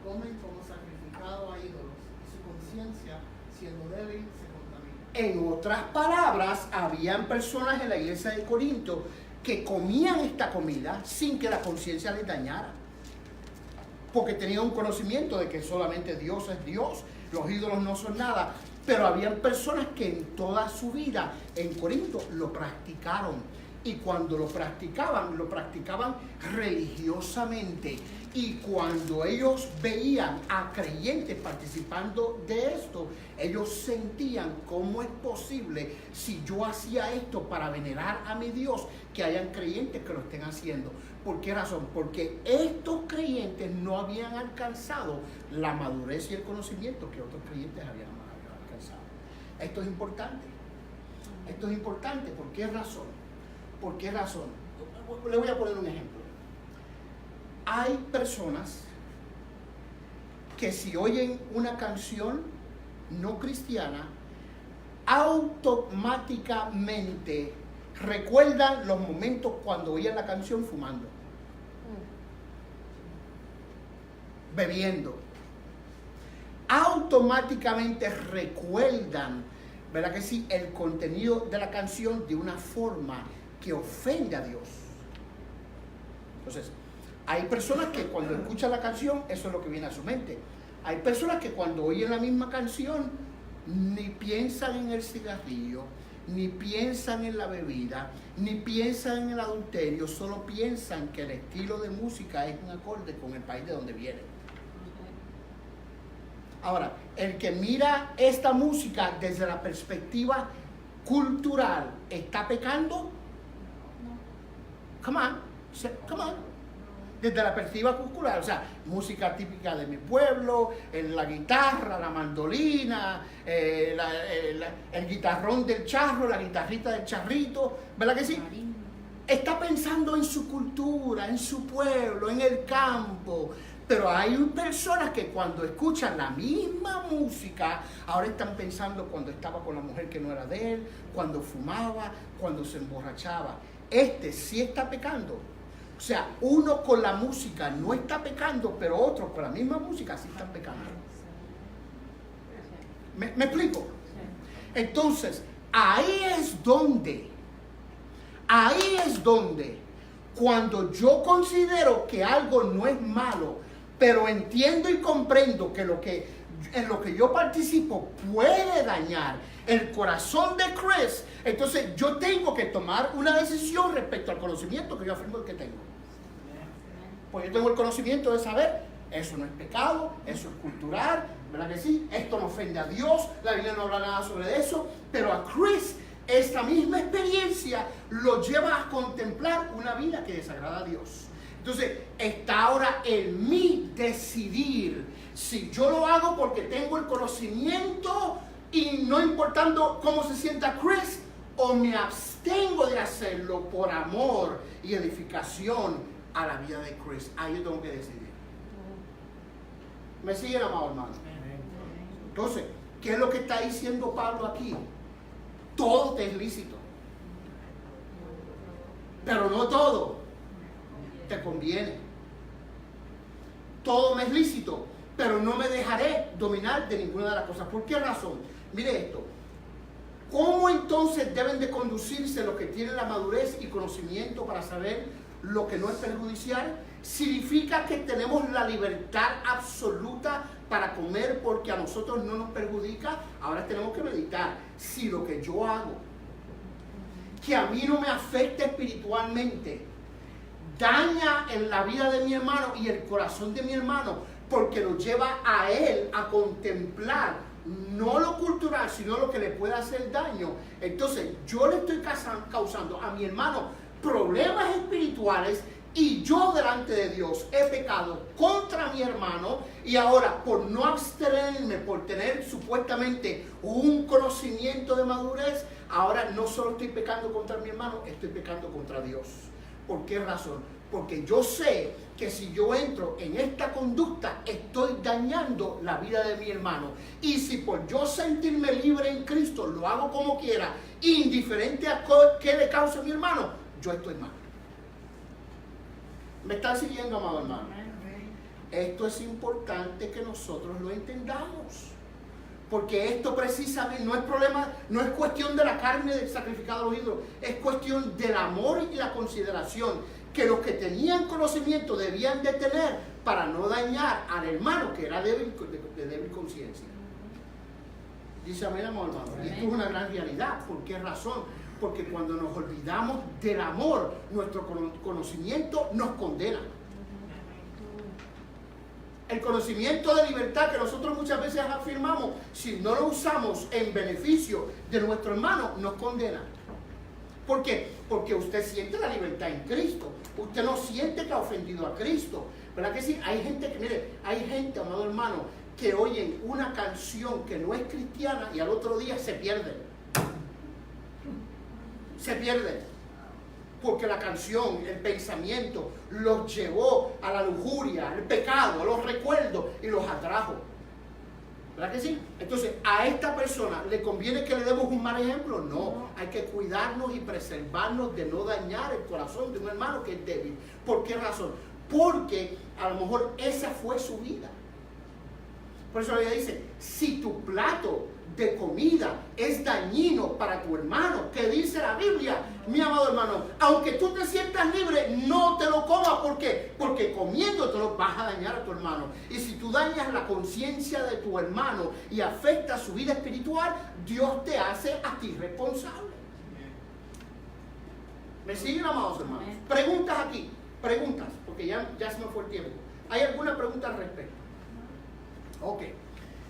comen como sacrificado a ídolos, y su conciencia, siendo débil, se contamina. En otras palabras, habían personas en la iglesia de Corinto que comían esta comida sin que la conciencia les dañara, porque tenían un conocimiento de que solamente Dios es Dios, los ídolos no son nada. Pero habían personas que en toda su vida en Corinto lo practicaron, y cuando lo practicaban religiosamente. Y cuando ellos veían a creyentes participando de esto, ellos sentían, ¿cómo es posible si yo hacía esto para venerar a mi Dios, que hayan creyentes que lo estén haciendo? ¿Por qué razón? Porque estos creyentes no habían alcanzado la madurez y el conocimiento que otros creyentes habían alcanzado. Esto es importante. Esto es importante. ¿Por qué razón? ¿Por qué razón? Le voy a poner un ejemplo. Hay personas que si oyen una canción no cristiana, automáticamente recuerdan los momentos cuando oían la canción fumando, bebiendo. Automáticamente recuerdan, ¿verdad que sí?, el contenido de la canción de una forma que ofende a Dios. Entonces, hay personas que cuando escuchan la canción, eso es lo que viene a su mente. Hay personas que cuando oyen la misma canción, ni piensan en el cigarrillo, ni piensan en la bebida, ni piensan en el adulterio, solo piensan que el estilo de música es un acorde con el país de donde vienen. Ahora, el que mira esta música desde la perspectiva cultural, ¿está pecando? Come on. desde la perspectiva cultural, o sea, música típica de mi pueblo, la guitarra, la mandolina, el guitarrón del charro, la guitarrita del charrito, ¿verdad que sí? Está pensando en su cultura, en su pueblo, en el campo. Pero hay personas que cuando escuchan la misma música, ahora están pensando cuando estaba con la mujer que no era de él, cuando fumaba, cuando se emborrachaba. Sí está pecando. O sea, uno con la música no está pecando, pero otro con la misma música sí están pecando. ¿Me explico? Entonces, ahí es donde, cuando yo considero que algo no es malo, pero entiendo y comprendo que en lo que yo participo puede dañar el corazón de Chris, entonces yo tengo que tomar una decisión respecto al conocimiento que yo afirmo que tengo. Pues yo tengo el conocimiento de saber, eso no es pecado, eso es cultural, ¿verdad que sí? Esto no ofende a Dios, la Biblia no habla nada sobre eso, pero a Chris esta misma experiencia lo lleva a contemplar una vida que desagrada a Dios. Entonces, está ahora en mí decidir si yo lo hago porque tengo el conocimiento y no importando cómo se sienta Chris, o me abstengo de hacerlo por amor y edificación a la vida de Chris. Ahí yo tengo que decidir. ¿Me siguen, amado hermano? Entonces, ¿qué es lo que está diciendo Pablo aquí? Todo te es lícito, pero no todo te conviene. Todo me es lícito, pero no me dejaré dominar de ninguna de las cosas. ¿Por qué razón? Mire esto. ¿Cómo entonces deben de conducirse los que tienen la madurez y conocimiento para saber lo que no es perjudicial? Significa que tenemos la libertad absoluta para comer porque a nosotros no nos perjudica. Ahora tenemos que meditar si lo que yo hago, que a mí no me afecta espiritualmente, daña en la vida de mi hermano y el corazón de mi hermano, porque lo lleva a él a contemplar no lo cultural, sino lo que le puede hacer daño. Entonces yo le estoy causando a mi hermano problemas espirituales, y yo delante de Dios he pecado contra mi hermano, y ahora por no abstenerme, por tener supuestamente un conocimiento de madurez, ahora no solo estoy pecando contra mi hermano, estoy pecando contra Dios. ¿Por qué razón? Porque yo sé que si yo entro en esta conducta estoy dañando la vida de mi hermano, y si por yo sentirme libre en Cristo lo hago como quiera, indiferente a qué le cause a mi hermano, yo estoy mal. ¿Me están siguiendo, amado hermano? Esto es importante que nosotros lo entendamos, porque esto precisamente no es problema, no es cuestión de la carne del sacrificado a los ídolos, es cuestión del amor y la consideración que los que tenían conocimiento debían de tener para no dañar al hermano que era débil, de débil conciencia. Dice amén, amado hermano. Y esto es una gran realidad. ¿Por qué razón? Porque cuando nos olvidamos del amor, nuestro conocimiento nos condena. El conocimiento de libertad que nosotros muchas veces afirmamos, si no lo usamos en beneficio de nuestro hermano, nos condena. ¿Por qué? Porque usted siente la libertad en Cristo. Usted no siente que ha ofendido a Cristo. ¿Verdad que sí? Hay gente que, mire, hay gente, amado hermano, que oyen una canción que no es cristiana y al otro día se pierden. Se pierden, porque la canción, el pensamiento, los llevó a la lujuria, al pecado, a los recuerdos y los atrajo. ¿Verdad que sí? Entonces, ¿a esta persona le conviene que le demos un mal ejemplo? No, hay que cuidarnos y preservarnos de no dañar el corazón de un hermano que es débil. ¿Por qué razón? Porque a lo mejor esa fue su vida. Por eso ella dice, si tu plato de comida es dañino para tu hermano, que dice la Biblia, mi amado hermano, aunque tú te sientas libre, no te lo comas. ¿Por qué? Porque comiéndotelo vas a dañar a tu hermano. Y si tú dañas la conciencia de tu hermano y afectas su vida espiritual, Dios te hace a ti responsable. ¿Me siguen, amados hermanos? Preguntas aquí, preguntas, porque ya se me fue el tiempo. ¿Hay alguna pregunta al respecto? Ok.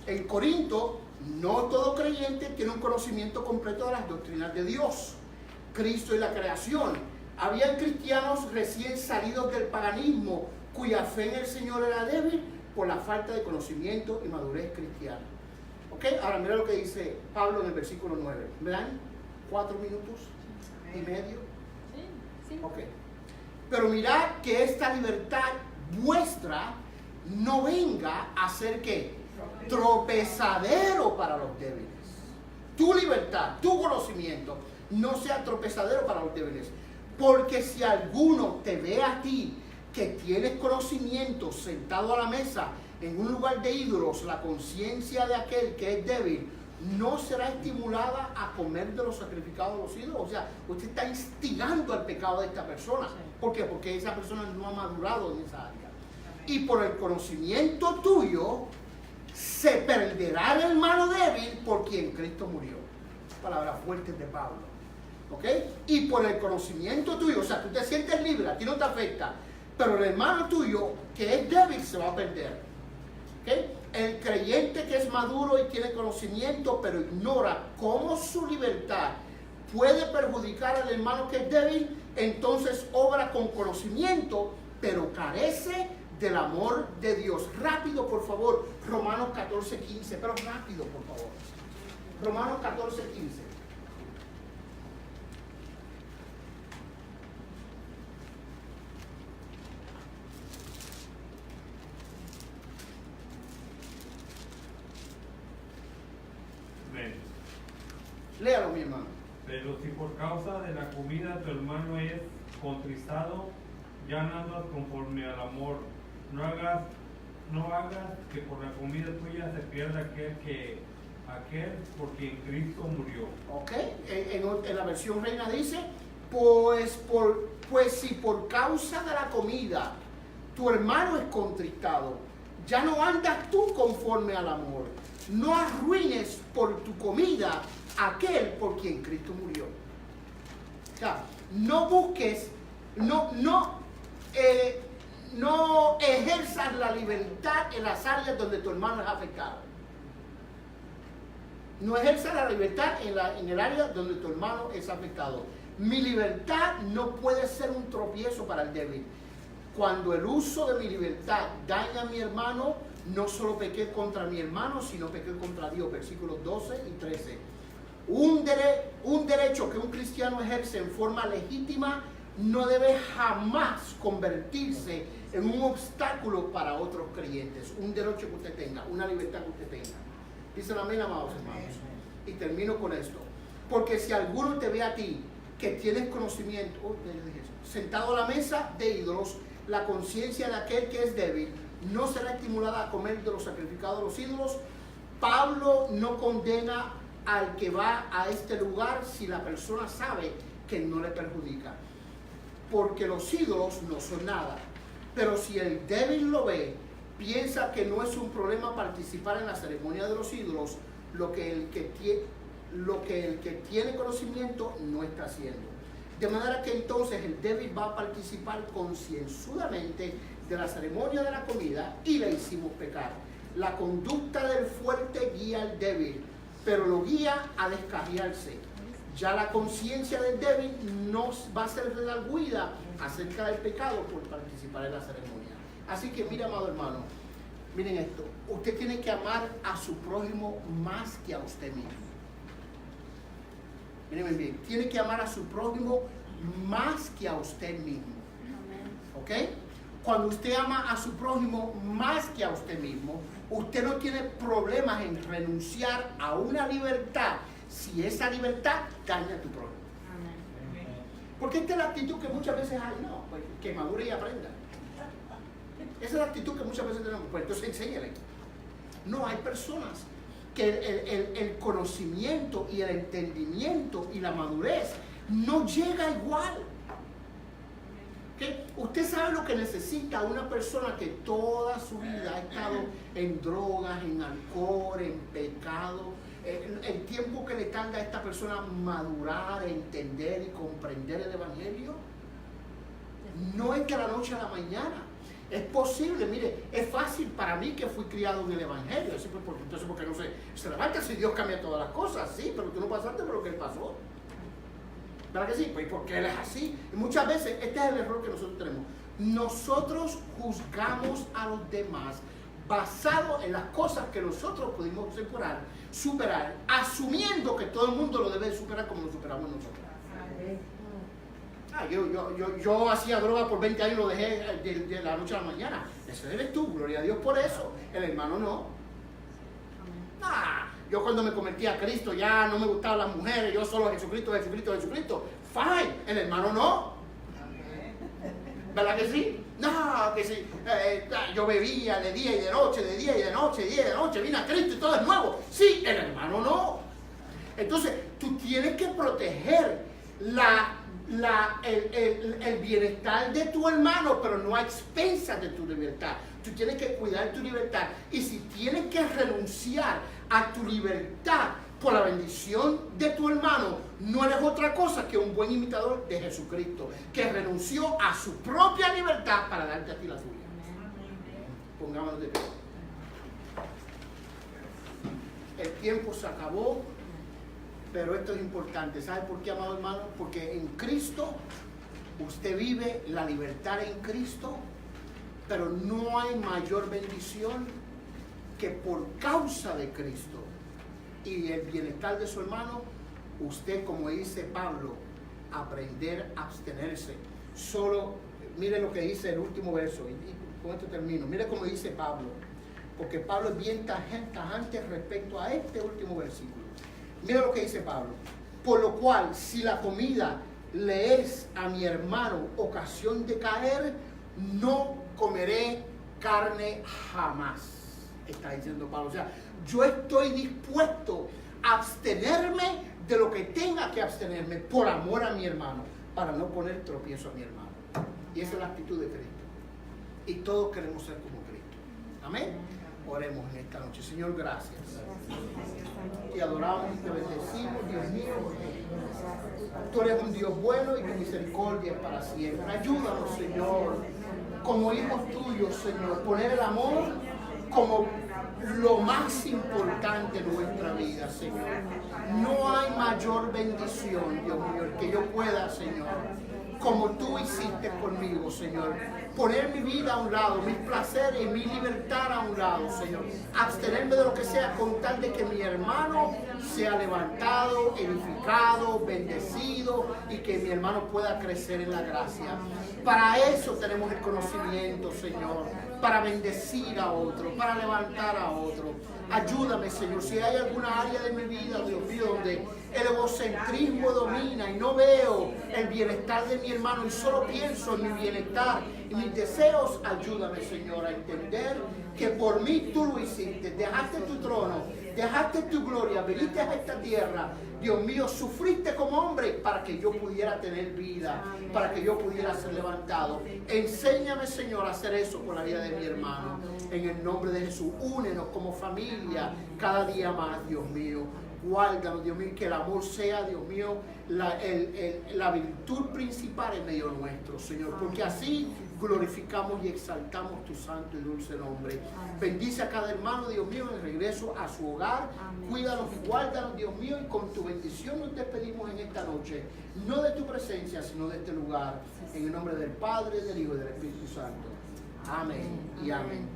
En Corinto, no todo creyente tiene un conocimiento completo de las doctrinas de Dios, Cristo y la creación. Habían cristianos recién salidos del paganismo cuya fe en el Señor era débil por la falta de conocimiento y madurez cristiana. ¿Ok? Ahora mira lo que dice Pablo en el versículo 9. ¿Me dan 4 minutos y medio? Sí. Ok. Pero mirad que esta libertad vuestra no venga a ser ¿qué? Tropezadero para los débiles. Tu libertad, tu conocimiento no sea tropezadero para los débiles. Porque si alguno te ve a ti que tienes conocimiento sentado a la mesa en un lugar de ídolos, la conciencia de aquel que es débil no será estimulada a comer de los sacrificados de los ídolos. O sea, usted está instigando al pecado de esta persona. ¿Por qué? Porque esa persona no ha madurado en esa área. Y por el conocimiento tuyo se perderá el hermano débil por quien Cristo murió. Palabras fuertes de Pablo. ¿Ok? Y por el conocimiento tuyo, o sea, tú te sientes libre, a ti no te afecta, pero el hermano tuyo que es débil se va a perder. ¿Ok? El creyente que es maduro y tiene conocimiento, pero ignora cómo su libertad puede perjudicar al hermano que es débil, entonces obra con conocimiento, pero carece del amor de Dios. Rápido, por favor, Romanos 14:15, pero rápido, por favor. Romanos 14:15. Ven. Léalo, mi hermano. Pero si por causa de la comida tu hermano es contristado, ya no andas conforme al amor. No hagas que por la comida tuya se pierda aquel por quien Cristo murió. Ok, en la versión Reina dice, pues si por causa de la comida tu hermano es contristado, ya no andas tú conforme al amor. No arruines por tu comida aquel por quien Cristo murió. O sea, no busques, no ejerzas la libertad en las áreas donde tu hermano es afectado. No ejerzas la libertad en el área donde tu hermano es afectado. Mi libertad no puede ser un tropiezo para el débil. Cuando el uso de mi libertad daña a mi hermano, no solo pequé contra mi hermano, sino pequé contra Dios. Versículos 12 y 13. Un derecho que un cristiano ejerce en forma legítima no debe jamás convertirse en un obstáculo para otros creyentes. Un derecho que usted tenga, una libertad que usted tenga. Dicen amén, amados hermanos. Y termino con esto. Porque si alguno te ve a ti que tienes conocimiento, sentado a la mesa de ídolos, la conciencia de aquel que es débil no será estimulada a comer de los sacrificados de los ídolos. Pablo no condena al que va a este lugar si la persona sabe que no le perjudica. Porque los ídolos no son nada. Pero si el débil lo ve, piensa que no es un problema participar en la ceremonia de los ídolos, lo que el que tiene conocimiento no está haciendo. De manera que entonces el débil va a participar concienzudamente de la ceremonia de la comida y le hicimos pecar. La conducta del fuerte guía al débil, pero lo guía a descarriarse. Ya la conciencia del débil no va a ser redargüida acerca del pecado por participar en la ceremonia. Así que mira, amado hermano, miren esto. Usted tiene que amar a su prójimo más que a usted mismo. Miren bien, tiene que amar a su prójimo más que a usted mismo. ¿Ok? Cuando usted ama a su prójimo más que a usted mismo, usted no tiene problemas en renunciar a una libertad si esa libertad daña a tu prójimo. Porque esta es la actitud que muchas veces hay, no, pues que madure y aprenda. Esa es la actitud que muchas veces tenemos, pues entonces enséñale. No, hay personas que el conocimiento y el entendimiento y la madurez no llega igual. ¿Okay? Usted sabe lo que necesita una persona que toda su vida ha estado en drogas, en alcohol, en pecado. El tiempo que le tarda a esta persona madurar, entender y comprender el Evangelio no es de la noche a la mañana. Es posible, mire, es fácil para mí que fui criado en el Evangelio. Entonces, porque no se levanta si Dios cambia todas las cosas, sí, pero tú no pasaste por lo que Él pasó. ¿Verdad que sí? Pues porque Él es así. Y muchas veces este es el error que nosotros tenemos. nosotros juzgamos a los demás basado en las cosas que nosotros pudimos superar, asumiendo que todo el mundo lo debe superar como lo superamos nosotros. Yo hacía droga por 20 años y lo dejé de la noche a la mañana. Ese eres tú, gloria a Dios por eso. El hermano no. Yo cuando me convertí a Cristo ya no me gustaban las mujeres, yo solo Jesucristo. Fine, el hermano no. ¿Verdad que sí? No, que sí. Yo bebía de día y de noche, de día y de noche, vine a Cristo y todo es nuevo. Sí, el hermano no. Entonces, tú tienes que proteger el bienestar de tu hermano, pero no a expensas de tu libertad. Tú tienes que cuidar tu libertad. Y si tienes que renunciar a tu libertad por la bendición de tu hermano, no eres otra cosa que un buen imitador de Jesucristo, que renunció a su propia libertad para darte a ti la tuya. Pongámonos de pie. El tiempo se acabó, pero esto es importante. ¿Sabe por qué, amado hermano? Porque en Cristo usted vive la libertad en Cristo, pero no hay mayor bendición que por causa de Cristo y el bienestar de su hermano, usted, como dice Pablo, aprender a abstenerse. Solo, mire lo que dice el último verso, y con esto termino. Mire cómo dice Pablo, porque Pablo es bien tajante respecto a este último versículo. Mira lo que dice Pablo. Por lo cual, si la comida le es a mi hermano ocasión de caer, no comeré carne jamás. Está diciendo Pablo. O sea, yo estoy dispuesto a abstenerme de lo que tenga que abstenerme por amor a mi hermano, para no poner tropiezo a mi hermano. Y esa es la actitud de Cristo. Y todos queremos ser como Cristo. Amén. Oremos en esta noche. Señor, gracias. Te adoramos y te bendecimos, Dios mío. Tú eres un Dios bueno y tu misericordia es para siempre. Ayúdanos, Señor, como hijos tuyos, Señor, poner el amor como lo más importante en nuestra vida, Señor. No hay mayor bendición, Dios mío, que yo pueda, Señor, como tú hiciste conmigo, Señor. Poner mi vida a un lado, mis placeres y mi libertad a un lado, Señor. Abstenerme de lo que sea con tal de que mi hermano sea levantado, edificado, bendecido y que mi hermano pueda crecer en la gracia. Para eso tenemos el conocimiento, Señor. Para bendecir a otro, para levantar a otro. Ayúdame, Señor, si hay alguna área de mi vida, Dios mío, donde el egocentrismo domina y no veo el bienestar de mi hermano y solo pienso en mi bienestar y mis deseos, ayúdame, Señor, a entender que por mí tú lo hiciste, dejaste tu trono, dejaste tu gloria, viniste a esta tierra, Dios mío, sufriste como hombre para que yo pudiera tener vida, para que yo pudiera ser levantado. Enséñame, Señor, a hacer eso por la vida de mi hermano. En el nombre de Jesús, únenos como familia cada día más, Dios mío. Guárdanos, Dios mío, que el amor sea, Dios mío, la virtud principal en medio nuestro, Señor, porque así glorificamos y exaltamos tu santo y dulce nombre. Bendice a cada hermano, Dios mío, en el regreso a su hogar. Cuídanos y guárdanos, Dios mío, y con tu bendición nos despedimos en esta noche, no de tu presencia, sino de este lugar, en el nombre del Padre, del Hijo y del Espíritu Santo. Amén y amén.